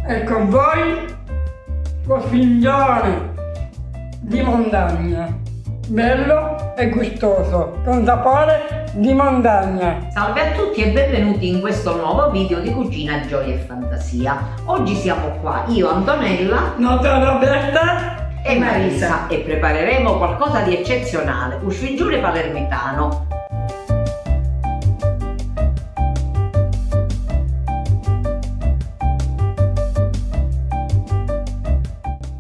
E con voi lo sfingione di montagna, bello e gustoso, con sapore di montagna. Salve a tutti e benvenuti in questo nuovo video di Cucina, Gioia e Fantasia. Oggi siamo qua, io, Antonella, Nota Roberta e Marisa, e prepareremo qualcosa di eccezionale, un sfingione palermitano.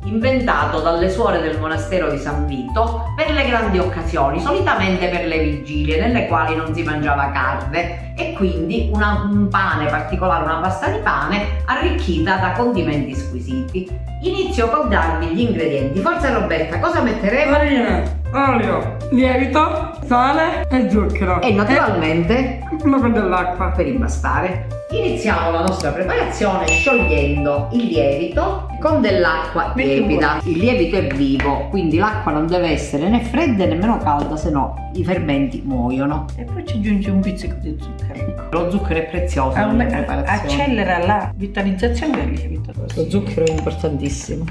Inventato dalle suore del monastero di San Vito per le grandi occasioni, solitamente per le vigilie nelle quali non si mangiava carne, e quindi un pane particolare, una pasta di pane arricchita da condimenti squisiti. Inizio col darvi gli ingredienti. Forza Roberta, cosa metteremo? farina, olio, lievito, sale e zucchero. E naturalmente un po' dell'acqua. per impastare. Iniziamo la nostra preparazione sciogliendo il lievito con dell'acqua tiepida. Il lievito è vivo, quindi l'acqua non deve essere né fredda né nemmeno calda, se no i fermenti muoiono. E poi ci aggiungi un pizzico di zucchero. Lo zucchero è prezioso nella preparazione. Accelera la vitalizzazione del lievito. Lo zucchero è importantissimo.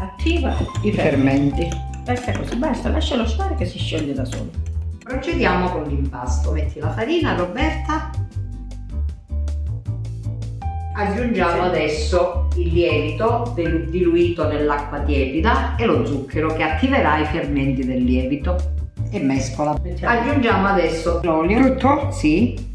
Attiva i Fermenti. Basta così, basta, lascialo stare che si scioglie da solo. Procediamo con l'impasto. Metti la farina, Roberta. Aggiungiamo adesso il lievito diluito nell'acqua tiepida e lo zucchero che attiverà i fermenti del lievito, e mescola. Aggiungiamo adesso l'olio. Tutto? Sì.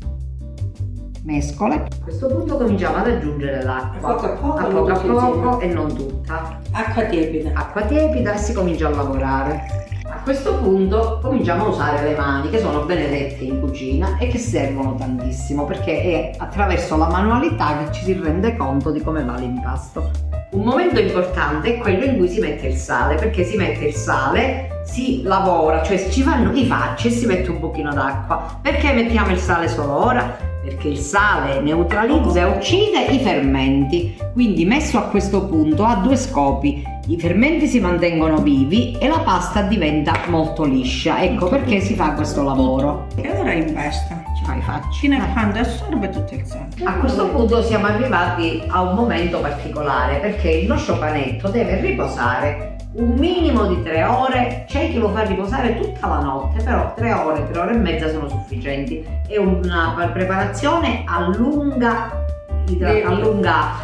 Mescola. A questo punto cominciamo ad aggiungere l'acqua. A poco a poco e non tutta. Acqua tiepida. Acqua tiepida e si comincia a lavorare. A questo punto cominciamo a usare le mani, che sono benedette in cucina e che servono tantissimo, perché è attraverso la manualità che ci si rende conto di come va l'impasto. Un momento importante è quello in cui si mette il sale, perché si mette il sale, si lavora, cioè ci fanno i facci e si mette un pochino d'acqua. Perché mettiamo il sale solo ora? Perché il sale neutralizza e uccide i fermenti, quindi messo a questo punto ha due scopi: i fermenti si mantengono vivi e la pasta diventa molto liscia. Ecco perché si fa questo lavoro. E ora impasta. Ci fai i facci. Fino a quando assorbe tutto il sale. A questo punto siamo arrivati a un momento particolare, perché il nostro panetto deve riposare un minimo di 3 ore. C'è chi lo fa riposare tutta la notte, però 3 ore, 3 ore e mezza sono sufficienti. È una preparazione a lunga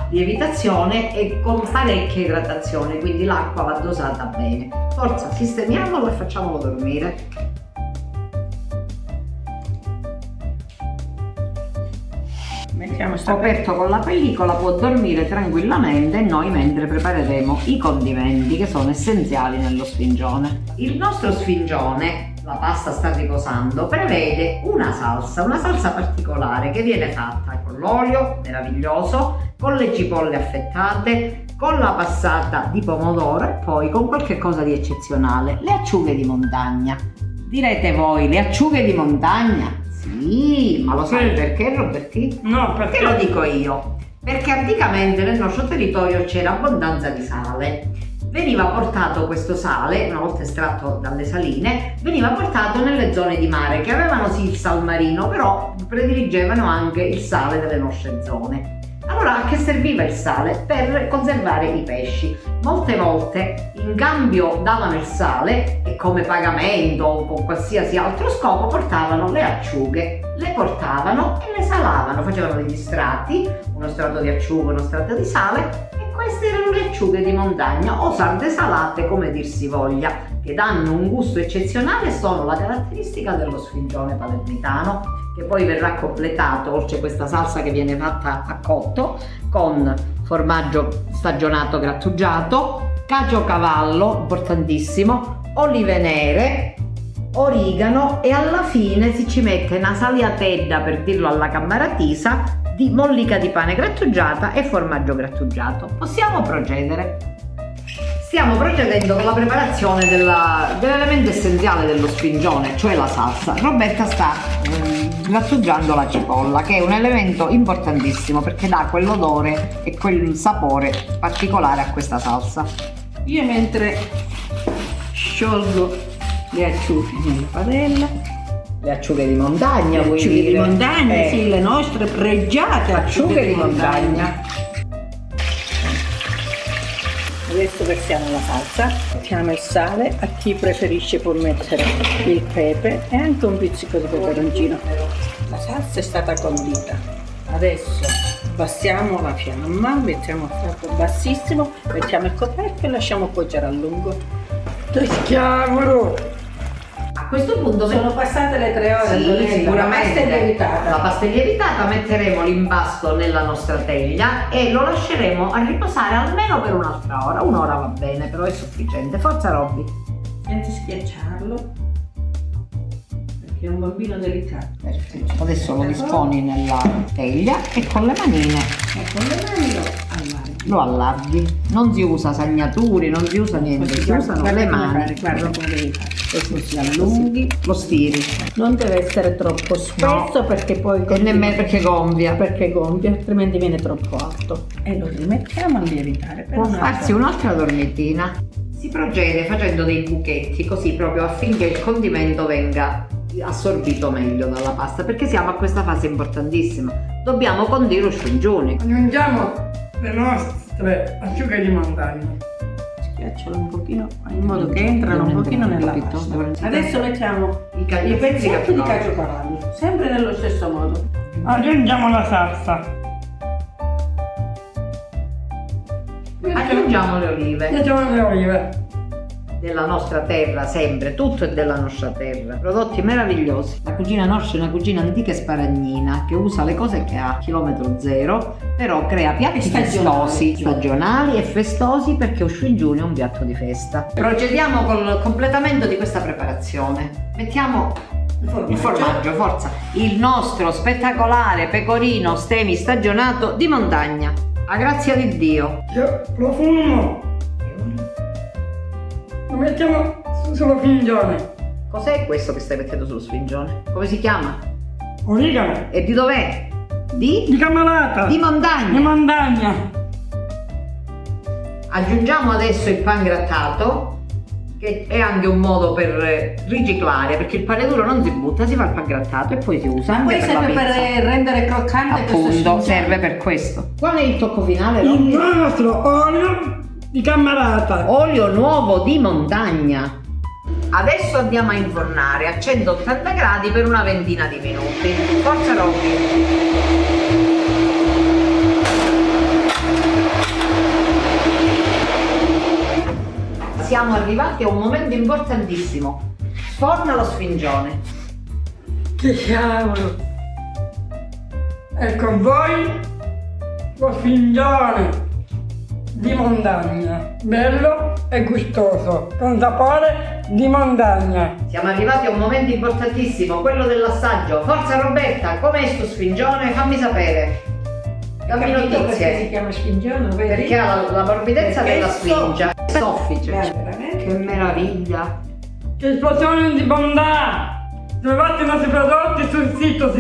lievitazione e con parecchia idratazione, quindi l'acqua va dosata bene. Forza, sistemiamolo e facciamolo dormire. Mettiamo sta Coperto con la pellicola, può dormire tranquillamente, e noi mentre prepareremo i condimenti che sono essenziali nello sfingione. Il nostro sfingione, la pasta sta riposando, prevede una salsa particolare che viene fatta con l'olio meraviglioso, con le cipolle affettate, con la passata di pomodoro e poi con qualche cosa di eccezionale: le acciughe di montagna. Direte voi, le acciughe di montagna? Sì, ma lo sai perché, Roberti? No, Perché lo dico io? Perché anticamente nel nostro territorio c'era abbondanza di sale. Veniva portato questo sale, una volta estratto dalle saline, veniva portato nelle zone di mare che avevano sì il sal marino, però prediligevano anche il sale delle nostre zone. Allora, a che serviva il sale? Per conservare i pesci. Molte volte in cambio davano il sale e come pagamento o con qualsiasi altro scopo portavano le acciughe. Le portavano e le salavano, facevano degli strati, uno strato di acciughe, uno strato di sale, e queste erano le acciughe di montagna o sarde salate, come dir si voglia, che danno un gusto eccezionale e sono la caratteristica dello sfingione palermitano, che poi verrà completato, oltre questa salsa che viene fatta a cotto, con formaggio stagionato grattugiato, caciocavallo, importantissimo, olive nere, origano, e alla fine si ci mette una saliatedda, per dirlo alla cammaratisa, di mollica di pane grattugiata e formaggio grattugiato. Possiamo procedere. Stiamo procedendo con la preparazione dell'elemento essenziale dello sfingione, cioè la salsa. Roberta sta grattugiando la cipolla, che è un elemento importantissimo perché dà quell'odore e quel sapore particolare a questa salsa. Io mentre sciolgo le acciughe nella padella. Le acciughe di montagna, Le vuoi acciughe di dire? montagna, sì, le nostre pregiate Acciughe di montagna. Adesso versiamo la salsa, mettiamo il sale, a chi preferisce può mettere il pepe e anche un pizzico di peperoncino. La salsa è stata condita. Adesso abbassiamo la fiamma, mettiamo a fuoco bassissimo, mettiamo il coperchio e lasciamo cuocere a lungo. Che schiavolo! A questo punto Sono passate le 3 ore, Sì, Antonella, sicuramente. la pasta è lievitata. La pasta è lievitata, metteremo l'impasto nella nostra teglia e lo lasceremo a riposare almeno per un'altra ora. Un'ora va bene, però è sufficiente. Forza Robby. Senza schiacciarlo, perché è un bambino delicato. Perfetto. Adesso lo disponi nella teglia e con le manine E con le mani lo allarghi. lo allarghi. Non si usa sagnature, non si usa niente, si usano le mani. Guarda come devi fare. Così allunghi, lo stiri. Non deve essere troppo spesso perché poi E nemmeno perché gonfia. perché gonfia, altrimenti viene troppo alto. E lo rimettiamo a lievitare per Può un'altra farsi un'altra dormitina. Si procede facendo dei buchetti così proprio affinché il condimento venga assorbito meglio dalla pasta, perché siamo a questa fase importantissima. Dobbiamo condire i sfigioni. Aggiungiamo le nostre acciughe di montagna. Schiaccialo un pochino in modo che entrano un pochino nella Capito? pasta. Adesso mettiamo I i pezzetti di cacio. caciocavallo, sempre nello stesso modo. Aggiungiamo la salsa. Aggiungiamo le olive Mettiamo le olive. della nostra terra, sempre, tutto è della nostra terra. Prodotti meravigliosi. La cucina nostra è una cucina antica e sparagnina che usa le cose che ha a chilometro zero, però crea piatti festosi, stagionali e festosi, perché Uscingiuni è un piatto di festa. Procediamo col completamento di questa preparazione. Mettiamo il formaggio, forza. Il nostro spettacolare pecorino stemi stagionato di montagna. A grazia di Dio. Che profumo! Lo mettiamo sullo fingione. Cos'è questo che stai mettendo sullo sfingione? Come si chiama? Origano. E di dov'è? Di Camerata. Di Di montagna. montagna. Aggiungiamo adesso il pan grattato, che è anche un modo per riciclare, perché il pane duro non si butta, si fa il pan grattato e poi si usa anche Poi per la serve pizza. per rendere croccante questo Appunto, sfingione. serve per questo. Qual è il tocco finale? Il Robby? nostro olio di Camerata. Olio nuovo di montagna. Adesso andiamo a infornare a 180 gradi per una ventina di minuti. Forza Robby! Siamo arrivati a un momento importantissimo. Sforna lo sfingione. Che cavolo! E con voi lo sfingione di montagna, bello e gustoso, con sapore di montagna. Siamo arrivati a un momento importantissimo, quello dell'assaggio. Forza Roberta, com'è sto sfingione? Fammi sapere. Dammi Capito perché si notizie. chiama sfingione, vedi? Perché ha la morbidezza Perché della sfingia. Soffice. veramente. Che meraviglia. Che esplosione di bontà! Trovate i nostri prodotti sul sito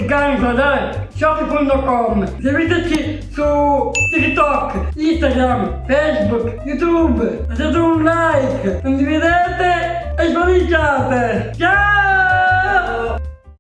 shop.com. Seguiteci su TikTok, Instagram, Facebook, YouTube. Lasciate un like, condividete e spadicciate. Ciao!